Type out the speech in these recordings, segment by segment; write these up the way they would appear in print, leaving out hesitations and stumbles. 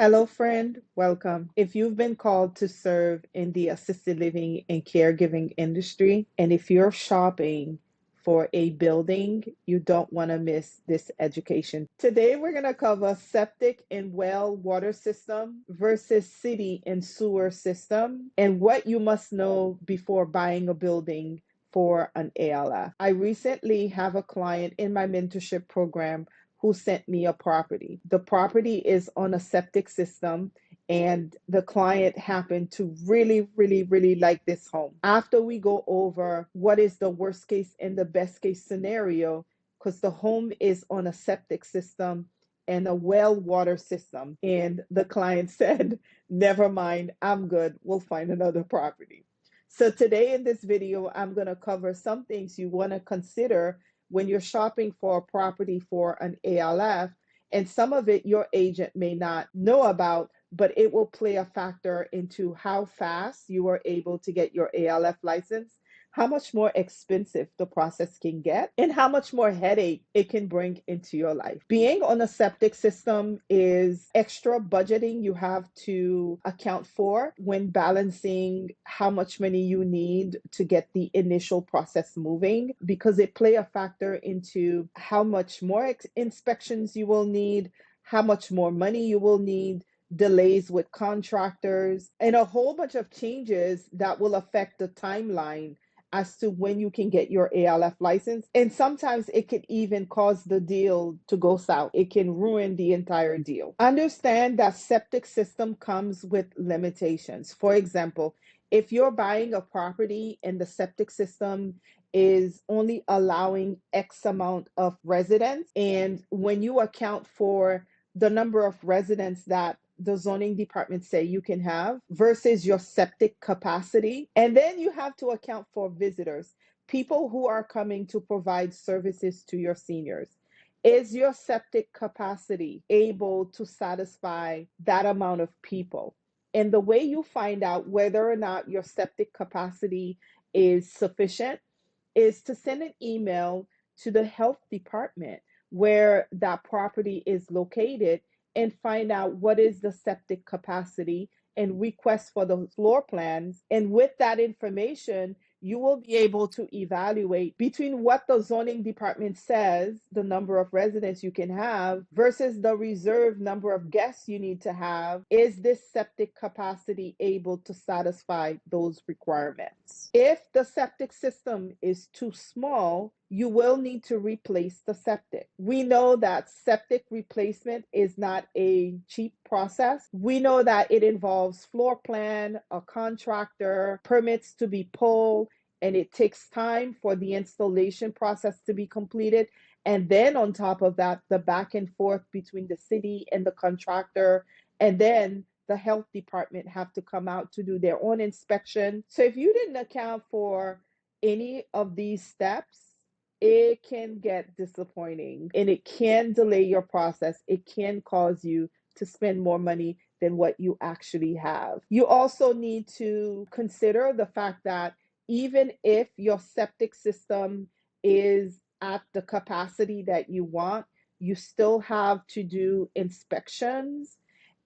Hello, friend. Welcome. If you've been called to serve in the assisted living and caregiving industry, and if you're shopping for a building, you don't want to miss this education. Today, we're going to cover septic and well water system versus city and sewer system, and what you must know before buying a building for an ALF. I recently have a client in my mentorship program who sent me a property. The property is on a septic system, and the client happened to really like this home. After we go over what is the worst case and the best case scenario, because the home is on a septic system and a well water system, and the client said, never mind, I'm good, we'll find another property. So today in this video, I'm going to cover some things you want to consider when you're shopping for a property for an ALF, and some of it your agent may not know about, but it will play a factor into how fast you are able to get your ALF license, how much more expensive the process can get, and how much more headache it can bring into your life. Being on a septic system is extra budgeting you have to account for when balancing how much money you need to get the initial process moving, because it play a factor into how much more inspections you will need, how much more money you will need, delays with contractors, and a whole bunch of changes that will affect the timeline as to when you can get your ALF license. And sometimes it could even cause the deal to go south. It can ruin the entire deal. Understand that septic system comes with limitations. For example, if you're buying a property and the septic system is only allowing X amount of residents, and when you account for the number of residents that the zoning department say you can have versus your septic capacity. And then you have to account for visitors, people who are coming to provide services to your seniors. Is your septic capacity able to satisfy that amount of people? And the way you find out whether or not your septic capacity is sufficient is to send an email to the health department where that property is located and find out what is the septic capacity and request for the floor plans. And with that information, you will be able to evaluate between what the zoning department says, the number of residents you can have, versus the reserved number of guests you need to have. Is this septic capacity able to satisfy those requirements? If the septic system is too small, you will need to replace the septic. We know that septic replacement is not a cheap process. We know that it involves floor plan, a contractor, permits to be pulled, and it takes time for the installation process to be completed. And then on top of that, the back and forth between the city and the contractor, and then the health department have to come out to do their own inspection. So if you didn't account for any of these steps, it can get disappointing and it can delay your process. It can cause you to spend more money than what you actually have. You also need to consider the fact that even if your septic system is at the capacity that you want, you still have to do inspections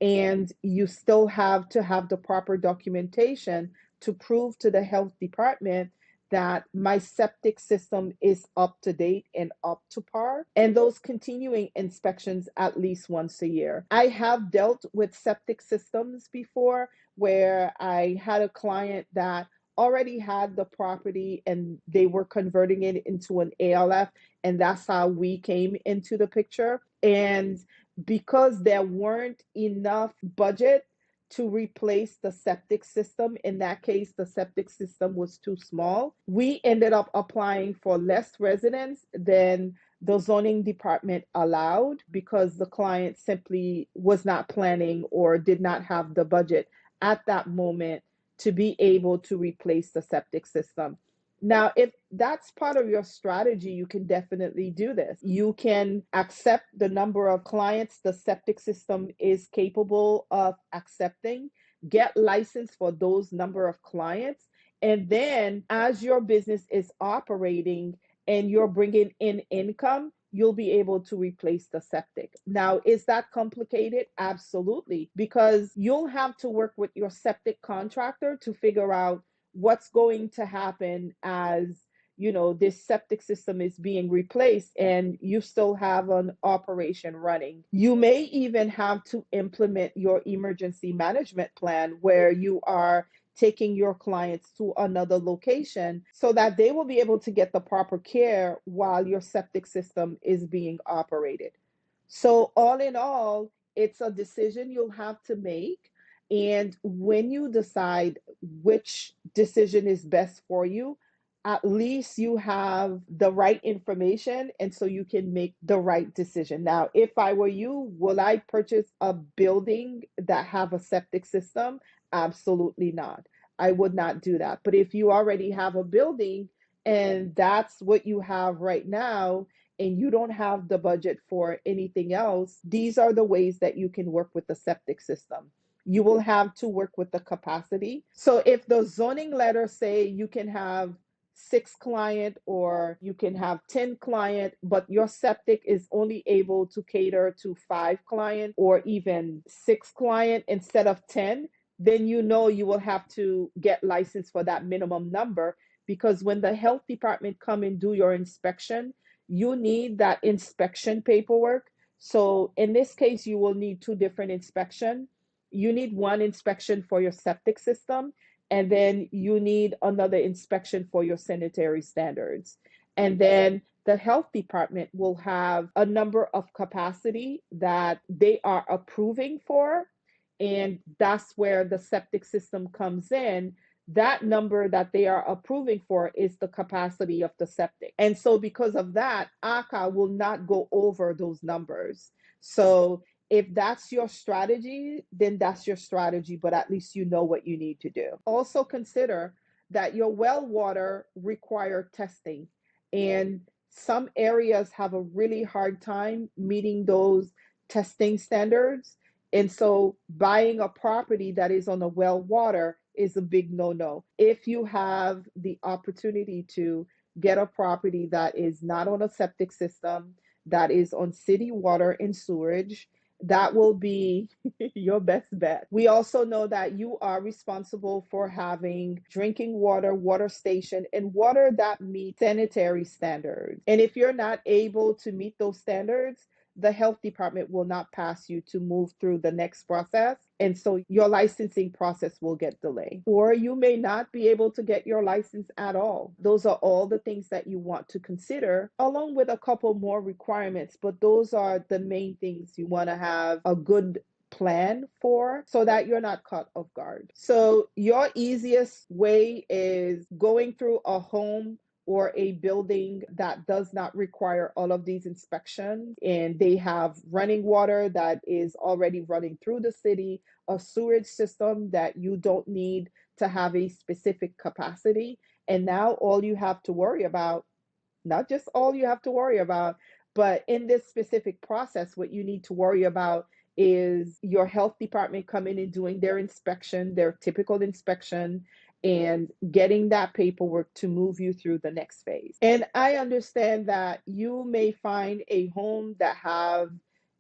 and you still have to have the proper documentation to prove to the health department that my septic system is up to date and up to par, and those continuing inspections at least once a year. I have dealt with septic systems before where I had a client that already had the property and they were converting it into an ALF, and that's how we came into the picture. And because there weren't enough budget to replace the septic system. In that case, the septic system was too small. We ended up applying for less residents than the zoning department allowed because the client simply was not planning or did not have the budget at that moment to be able to replace the septic system. Now, if that's part of your strategy, you can definitely do this. You can accept the number of clients the septic system is capable of accepting, get licensed for those number of clients, and then as your business is operating and you're bringing in income, you'll be able to replace the septic. Now, is that complicated? Absolutely, because you'll have to work with your septic contractor to figure out what's going to happen as this septic system is being replaced and you still have an operation running. You may even have to implement your emergency management plan where you are taking your clients to another location so that they will be able to get the proper care while your septic system is being operated. So, all in all, it's a decision you'll have to make. And when you decide which decision is best for you, at least you have the right information and so you can make the right decision. Now, if I were you, will I purchase a building that have a septic system? Absolutely not. I would not do that. But if you already have a building and that's what you have right now, and you don't have the budget for anything else, these are the ways that you can work with the septic system. You will have to work with the capacity. So if the zoning letters say you can have 6 client or you can have 10 client, but your septic is only able to cater to 5 client or even 6 client instead of 10, then you will have to get licensed for that minimum number, because when the health department come and do your inspection, you need that inspection paperwork. So in this case, you will need 2 different inspection. You need one inspection for your septic system, and then you need another inspection for your sanitary standards. And then the health department will have a number of capacity that they are approving for, and that's where the septic system comes in. That number that they are approving for is the capacity of the septic. And so because of that, ACA will not go over those numbers. So if that's your strategy, then that's your strategy, but at least you know what you need to do. Also consider that your well water require testing, and some areas have a really hard time meeting those testing standards. And so buying a property that is on a well water is a big no-no. If you have the opportunity to get a property that is not on a septic system, that is on city water and sewage, that will be your best bet. We also know that you are responsible for having drinking water, water station, and water that meets sanitary standards. And if you're not able to meet those standards, the health department will not pass you to move through the next process. And so your licensing process will get delayed. Or you may not be able to get your license at all. Those are all the things that you want to consider, along with a couple more requirements. But those are the main things you want to have a good plan for so that you're not caught off guard. So your easiest way is going through a home or a building that does not require all of these inspections, and they have running water that is already running through the city, a sewage system that you don't need to have a specific capacity. And now all you have to worry about, not just all you have to worry about, but in this specific process, what you need to worry about is your health department coming and doing their inspection, their typical inspection, and getting that paperwork to move you through the next phase. And I understand that you may find a home that have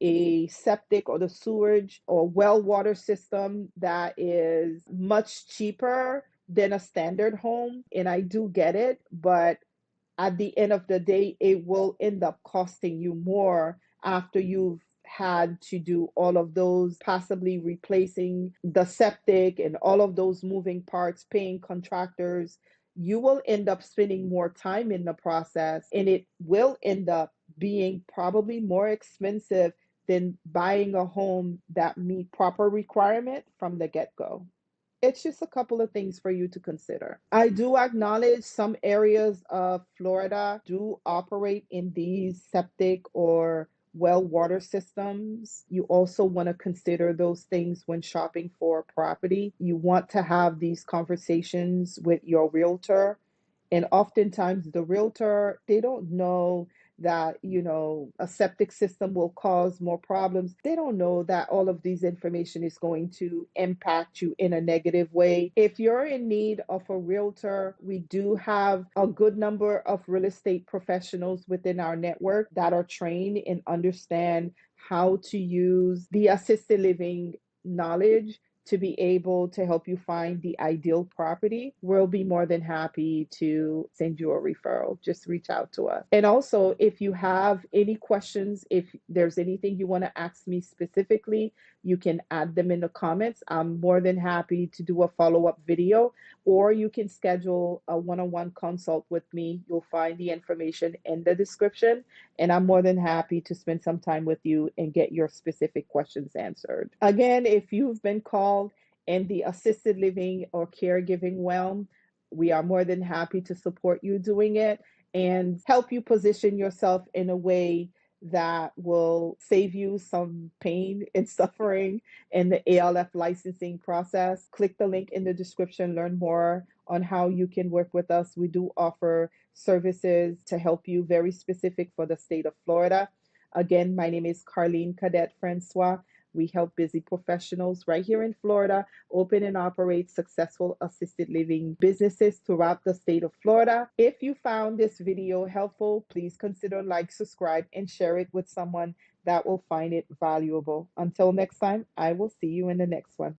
a septic or the sewage or well water system that is much cheaper than a standard home. And I do get it, but at the end of the day, it will end up costing you more after you've had to do all of those, possibly replacing the septic and all of those moving parts, paying contractors. You will end up spending more time in the process, and it will end up being probably more expensive than buying a home that meet proper requirement from the get-go. It's just a couple of things for you to consider. I do acknowledge some areas of Florida do operate in these septic or well water systems. You also want to consider those things when shopping for property. You want to have these conversations with your realtor. And oftentimes the realtor, they don't know that, a septic system will cause more problems. They don't know that all of these information is going to impact you in a negative way. If you're in need of a realtor, we do have a good number of real estate professionals within our network that are trained and understand how to use the assisted living knowledge to be able to help you find the ideal property. We'll be more than happy to send you a referral. Just reach out to us. And also, if you have any questions, if there's anything you want to ask me specifically, you can add them in the comments. I'm more than happy to do a follow-up video, or you can schedule a one-on-one consult with me. You'll find the information in the description, and I'm more than happy to spend some time with you and get your specific questions answered. Again, if you've been called in the assisted living or caregiving realm, we are more than happy to support you doing it and help you position yourself in a way that will save you some pain and suffering in the ALF licensing process. Click the link in the description, learn more on how you can work with us. We do offer services to help you very specific for the state of Florida. Again, my name is Carlene Cadet Francois. We help busy professionals right here in Florida open and operate successful assisted living businesses throughout the state of Florida. If you found this video helpful, please consider like, subscribe, and share it with someone that will find it valuable. Until next time, I will see you in the next one.